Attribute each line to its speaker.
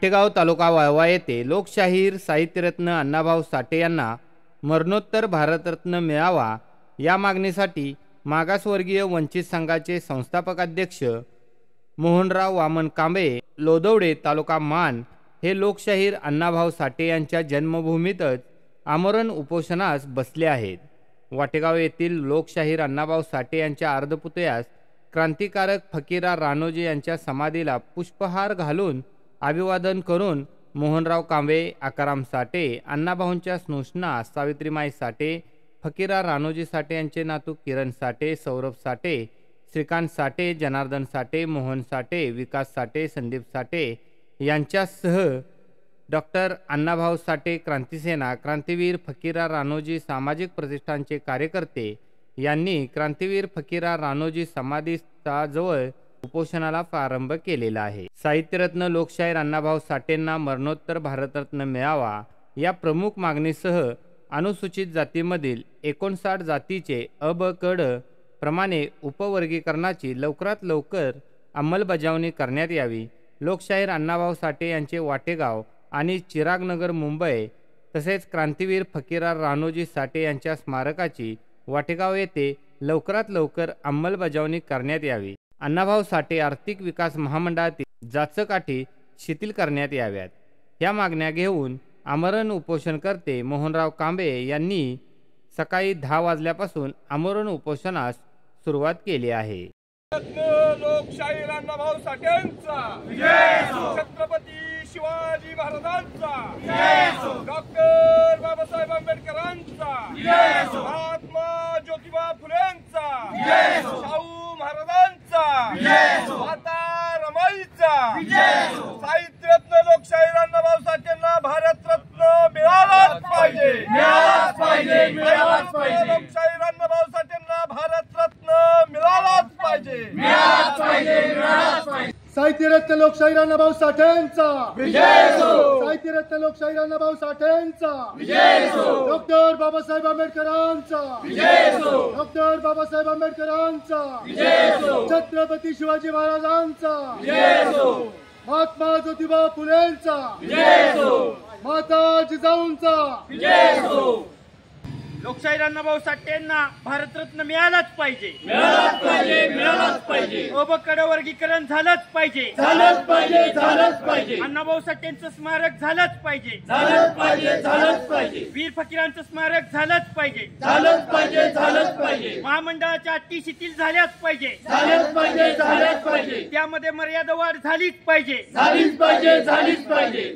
Speaker 1: वाटेगाव तालुका वाळवा येथे लोकशाहीर साहित्यरत्न अण्णाभाऊ साठे यांना मरणोत्तर भारतरत्न मिळावा या मागणीसाठी मागासवर्गीय वंचित संघाचे संस्थापक अध्यक्ष मोहनराव वामन कांबळे लोदवडे तालुका मान हे लोकशाहीर अण्णाभाऊ साठे यांच्या जन्मभूमीतच आमरण उपोषणास बसले आहेत। वाटेगाव येथील लोकशाहीर अण्णाभाऊ साठे यांच्या अर्धपुतळ्यास क्रांतिकारक फकीरा रानोजी यांच्या समाधीला पुष्पहार घालून अभिवादन करून मोहनराव कांबळे, आकाराम साठे, अण्णाभाऊंच्या स्नुषणा सावित्रीमाई साठे, फकीरा रानोजी साठे यांचे नातू किरण साठे, सौरभ साठे, श्रीकांत साठे, जनार्दन साठे, मोहन साठे, विकास साठे, संदीप साठे यांच्यासह डॉक्टर अण्णाभाऊ साठे क्रांतिसेना, क्रांतीवीर फकीरा रानोजी सामाजिक प्रतिष्ठानचे कार्यकर्ते यांनी क्रांतीवीर फकीरा रानोजी समाधीस्थळाजवळ उपोषणाला प्रारंभ केलेला आहे। साहित्यरत्न लोकशाहीर अण्णाभाऊ साठेंना मरणोत्तर भारतरत्न मिळावा या प्रमुख मागणीसह अनुसूचित जातीमधील 59 जातीचे अ ब क ड प्रमाणे उपवर्गीकरणाची लवकरात लवकर अंमलबजावणी करण्यात यावी। लोकशाहीर अण्णाभाऊ साठे यांचे वाटेगाव आणि चिरागनगर मुंबई तसेच क्रांतीवीर फकीरा रानोजी साठे यांच्या स्मारकाची वाटेगाव येथे लवकरात लवकर अंमलबजावणी करण्यात यावी। अण्णाभाऊ साठे आर्थिक विकास महामंडळातील जाचकाठी शिथिल करण्यात याव्यात। या मागण्या घेऊन आमरण उपोषणकर्ते मोहनराव कांबळे यांनी सकाळी 10 वाजल्यापासून आमरण उपोषणास सुरुवात केली आहे।
Speaker 2: लोकशाहीर अण्णाभाऊ साठेंचा जय हो, छत्रपती शिवाजी महाराजांचा जय हो, डॉक्टर बाबासाहेब आंबेडकरांचा जय हो, महात्मा ज्योतिबा फुलेंचा जय हो, शाहू महाराजांचा जय हो, माता रमाईचा जय हो, साहित्यरत्न लोकशाहीर अण्णाभाऊ साठेंना भारतरत्न मिळालाच पाहिजे, मिळालाच पाहिजे, मिळालाच पाहिजे। लोकशाहीर अण्णाभाऊ साठेंना भारतरत्न मिळालाच पाहिजे, मिळालाच पाहिजे, मिळालाच पाहिजे।
Speaker 3: साहित्यरत्न लोकशाहीर अण्णाभाऊ साठेंचा विजय हो, साहित्यरत्न लोकशाहीर अण्णाभाऊ साठेंचा विजय हो, डॉक्टर बाबासाहेब आंबेडकरांचा विजय हो, डॉक्टर बाबासाहेब आंबेडकरांचा विजय हो, छत्रपती शिवाजी महाराजांचा विजय हो, महात्मा ज्योतिबा फुलेंचा विजय हो, माता जिजाऊंचा विजय हो।
Speaker 4: लोकशाहीर अण्णाभाऊ साठेंना भारतरत्न मिळालाच पाहिजे,
Speaker 2: मिळालाच पाहिजे, मिळालाच पाहिजे।
Speaker 4: अ-ब-क-ड वर्गीकरण झालंच पाहिजे,
Speaker 2: झालंच पाहिजे, झालंच पाहिजे।
Speaker 4: अण्णाभाऊ साठेंचं स्मारक झालंच पाहिजे,
Speaker 2: झालंच पाहिजे, झालंच पाहिजे।
Speaker 4: वीर फकीरांचं स्मारक झालंच पाहिजे,
Speaker 2: झालंच पाहिजे, झालंच पाहिजे।
Speaker 4: महामंडळाच्या अटी शिथिल झाल्याच पाहिजे,
Speaker 2: झालंच पाहिजे, झालंच पाहिजे।
Speaker 4: त्यामध्ये मर्यादा वाढ झालीच पाहिजे,
Speaker 2: झालीच पाहिजे, झालीच पाहिजे।